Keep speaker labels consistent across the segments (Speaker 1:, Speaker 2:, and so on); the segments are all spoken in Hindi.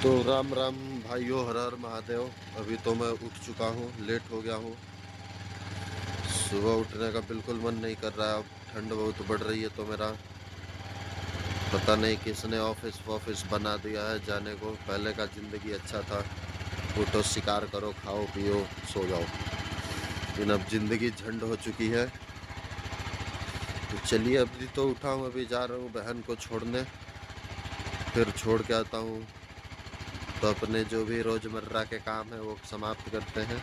Speaker 1: तो राम राम भाइयों, हर हर महादेव। अभी तो मैं उठ चुका हूँ, लेट हो गया हूँ। सुबह उठने का बिल्कुल मन नहीं कर रहा है। अब ठंड बहुत बढ़ रही है तो मेरा पता नहीं किसने ऑफिस वॉफिस बना दिया है जाने को। पहले का ज़िंदगी अच्छा था, उठो शिकार करो, खाओ पियो, सो जाओ। लेकिन अब ज़िंदगी झंड हो चुकी है। तो चलिए, अभी तो उठा हूँ, अभी जा रहा हूँ बहन को छोड़ने। फिर छोड़ के आता हूँ तो अपने जो भी रोज़मर्रा के काम है वो समाप्त करते हैं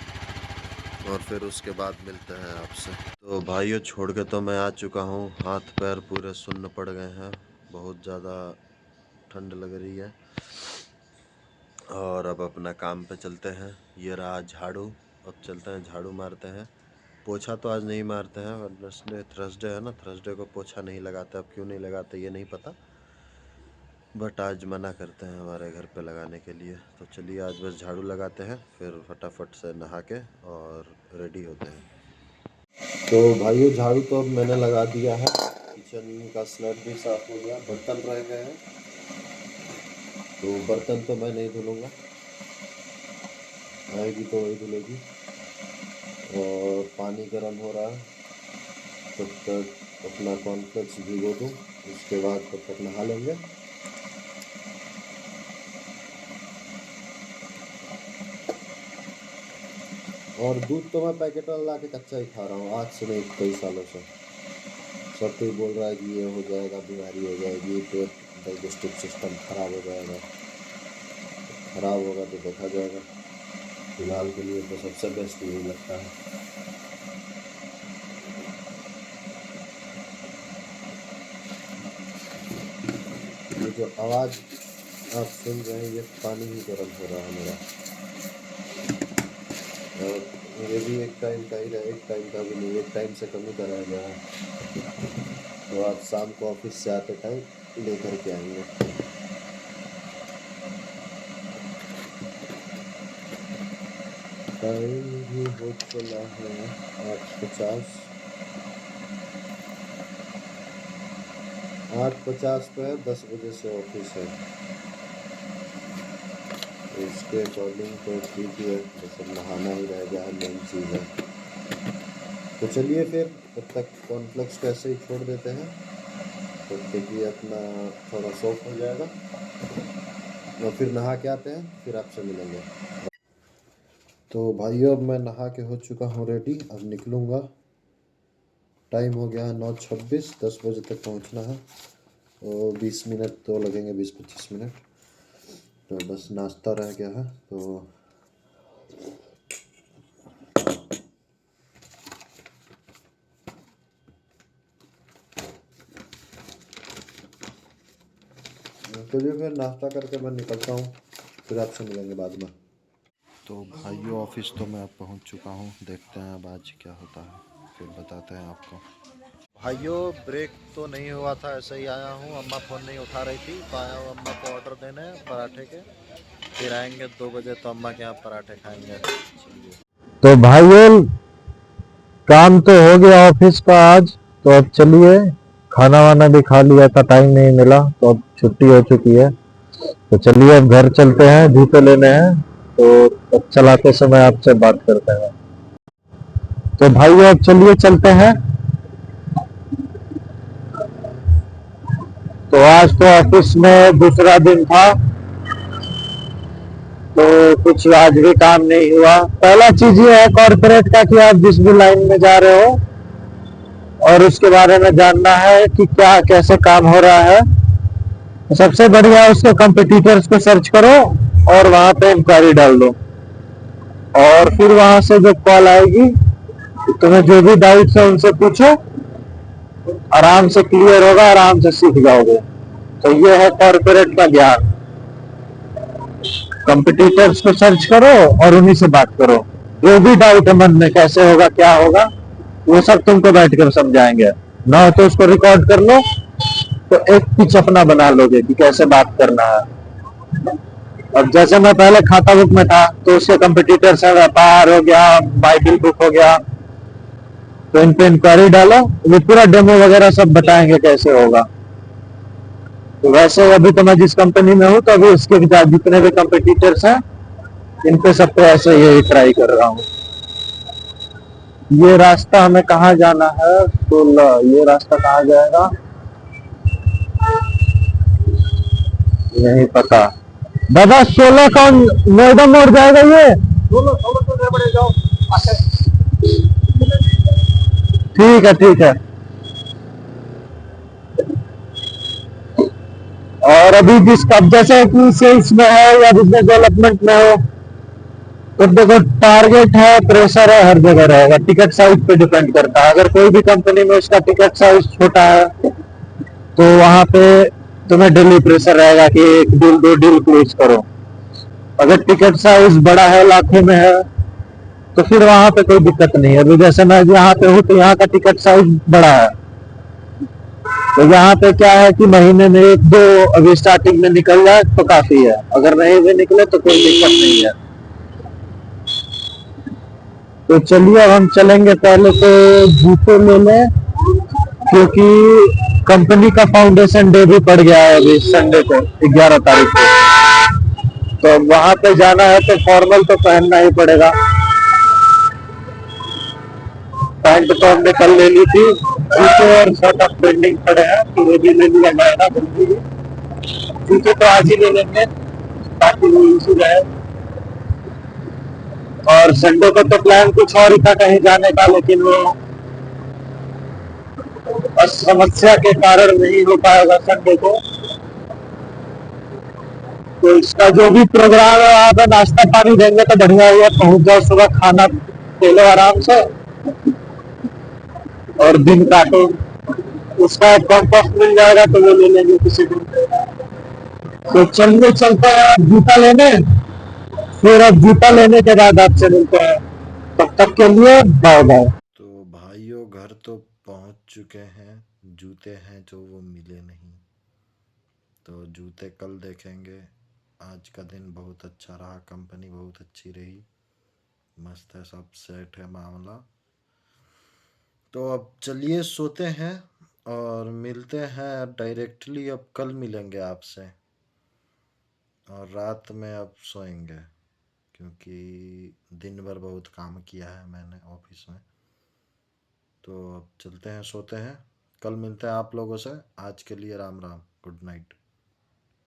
Speaker 1: और फिर उसके बाद मिलते हैं आपसे। तो भाइयों, छोड़ के तो मैं आ चुका हूँ। हाथ पैर पूरे सुन्न पड़ गए हैं, बहुत ज़्यादा ठंड लग रही है। और अब अपना काम पे चलते हैं। ये रहा झाड़ू। अब चलते हैं, झाड़ू मारते हैं। पोछा तो आज नहीं मारते हैं, वेडनेसडे थर्सडे है ना, थर्सडे को पोछा नहीं लगाते। अब क्यों नहीं लगाते ये नहीं पता, बट आज मना करते हैं हमारे घर पे लगाने के लिए। तो चलिए आज बस झाड़ू लगाते हैं, फिर फटाफट से नहा के और रेडी होते हैं। तो भाइयों, झाड़ू तो अब मैंने लगा दिया है। किचन का स्लैब भी साफ हो गया, बर्तन रह गए हैं। तो बर्तन तो मैं नहीं धुलूंगा, आएगी तो वही धुलेगी। और पानी गर्म हो रहा है, तब तक अपना कॉर्नफ्लेक्स भिगो दूँ, उसके बाद तब तक नहा लेंगे। और दूध तो मैं पैकेट वाला ला के कच्चा ही खा रहा हूँ, आज से नहीं, कई सालों से। सब कोई बोल रहा है कि ये हो जाएगा, बीमारी हो जाएगी, पेट डाइजेस्टिव सिस्टम खराब हो जाएगा। खराब होगा तो देखा जाएगा। फिलहाल के लिए तो सबसे बेस्ट यही लगता है। ये जो आवाज़ आप सुन रहे हैं, ये पानी ही गर्म हो रहा है मेरा। और ये भी एक टाइम का ही रहा, एक टाइम का भी नहीं, एक टाइम से कम ही का रह गया है। तो आज शाम को ऑफिस से आते टाइम लेकर के आएंगे। टाइम भी हो चला है 8:50। 8:50 पे 10 बजे से ऑफिस है। तो इसके अकॉर्डिंग तो ठीक ही है, बस अब नहाना ही रह गया है, मेन चीज़ है। तो चलिए फिर तब तक कॉर्नफ्लेक्स को ऐसे ही छोड़ देते हैं, तब तक ये अपना थोड़ा सॉफ्ट हो जाएगा। और फिर नहा के आते हैं, फिर आपसे मिलेंगे। तो भाइयों, अब मैं नहा के हो चुका हूँ रेडी, अब निकलूँगा। टाइम हो गया है 9:26, 10 बजे तक पहुँचना है। और 20 मिनट तो लगेंगे, 20-25 मिनट। तो बस नाश्ता रह गया है। चलिए फिर नाश्ता करके मैं निकलता हूँ, फिर आपसे मिलेंगे बाद में। तो भाइयों, ऑफिस तो मैं अब पहुँच चुका हूँ, देखते हैं अब आज क्या होता है, फिर बताते हैं आपको। भाइयों, ब्रेक तो नहीं हुआ था, ऐसे ही आया हूँ। अम्मा फ़ोन नहीं उठा रही थी, तो आया हूँ अम्मा को ऑर्डर देने पराठे के। फिर आएंगे 2 बजे तो अम्मा के यहाँ पराठे खाएंगे।
Speaker 2: तो भाइयों, काम तो हो गया ऑफिस का आज। तो अब चलिए, खाना वाना भी खा लिया था, टाइम नहीं मिला, तो अब छुट्टी हो चुकी है। तो चलिए अब घर चलते हैं, जूते लेने हैं। तो अब चलाते समय आपसे बात करते हैं। तो भाइयों, अब चलिए चलते हैं। तो आज तो ऑफिस में दूसरा दिन था, तो कुछ आज भी काम नहीं हुआ। पहला चीज ये है कॉर्पोरेट का कि आप जिस भी लाइन में जा रहे हो और उसके बारे में जानना है कि क्या कैसे काम हो रहा है। सबसे बढ़िया उसके कंपटीटर्स को सर्च करो और वहां पे इंक्वायरी डाल दो। और फिर वहां से जब कॉल आएगी, तुम्हें जो भी डाउट्स है उनसे पूछो, आराम से क्लियर होगा, आराम से सीख जाओगे। तो ये है कॉर्पोरेट का ज्ञान। कंपटीटर्स को सर्च करो और उन्हीं से बात करो। जो भी डाउट है मन में, कैसे होगा क्या होगा, वो सब तुमको बैठकर समझाएंगे। ना हो तो उसको रिकॉर्ड कर लो, तो एक पिच अपना बना लोगे कि कैसे बात करना है। अब जैसे मैं पहले खाता बुक में था, तो उसके कंपटीटर्स है, व्यापार हो गया, बाइबिल बुक हो गया। तो इन पे इंक्वायरी डालो, वो पूरा डेमो वगैरह सब बताएंगे कैसे होगा। तो वैसे अभी तो मैं जिस कंपनी में हूँ तो अभी उसके जितने भी कंपटीटर्स हैं इन पे सब पे ऐसे ही ट्राई कर रहा हूँ। ये रास्ता हमें कहाँ जाना है? 16, ये रास्ता कहाँ जाएगा? नहीं पता। दादा 16 कौन नोएडा मोड़ जाएगा ये? 16 तो बड़े जाओ। ठीक है ठीक है। और अभी जिस अब जैसे कि सेल्स में है या बिजनेस डेवलपमेंट में हो तो देखो टारगेट है, प्रेशर है, हर जगह रहेगा। टिकट साइज पे डिपेंड करता है। अगर कोई भी कंपनी में उसका टिकट साइज छोटा है तो वहां पे तुम्हें डेली प्रेशर रहेगा कि एक डील 2 डील क्लोज करो। अगर टिकट साइज बड़ा है, लाखों में है, तो फिर वहां पे कोई दिक्कत नहीं है। अभी जैसे मैं यहाँ पे हूँ तो यहाँ का टिकट साइज बड़ा है, तो यहाँ पे क्या है कि महीने में 1-2 अभी स्टार्टिंग में निकल जाए तो काफी है। अगर नहीं भी निकले तो कोई दिक्कत नहीं है। तो चलिए अब हम चलेंगे, पहले तो जूते ले लें क्योंकि कंपनी का फाउंडेशन डे भी पड़ गया है अभी संडे को, 11 तारीख को। तो अब वहां पे जाना है तो फॉर्मल तो पहनना ही पड़ेगा। पैंट तो हमने कल ले ली थी, जूते और शर्ट अब पेंडिंग पड़े हैं तो वो भी ले लिया जाएगा जल्दी ही। जूते तो आज ही ले लेंगे ताकि वो यूज हो जाए। और संडे को तो प्लान कुछ और ही था कहीं जाने का, लेकिन वो बस समस्या के कारण नहीं हो पाएगा संडे को। तो इसका जो भी प्रोग्राम है वहां पर नाश्ता पानी देंगे तो बढ़िया हुआ, पहुंच जाओ सुबह, खाना ले लो आराम से और दिन काटो। उसका एक कॉम्पोस्ट मिल जाएगा तो वो ले लेंगे किसी दिन। तो चलिए चलते हैं अब जूता लेने, फिर अब जूता लेने के बाद आपसे मिलते हैं। तब तक के लिए बाय बाय।
Speaker 1: तो भाइयों घर तो पहुंच चुके हैं, जूते हैं जो वो मिले नहीं, तो जूते कल देखेंगे। आज का दिन बहुत अच्छा रहा, कंपनी बहुत अच्छी रही, मस्त है, सब सेट है मामला। तो अब चलिए सोते हैं और मिलते हैं डायरेक्टली, अब कल मिलेंगे आपसे। और रात में अब सोएंगे क्योंकि दिन भर बहुत काम किया है मैंने ऑफिस में। तो अब चलते हैं, सोते हैं, कल मिलते हैं आप लोगों से। आज के लिए राम राम, गुड नाइट।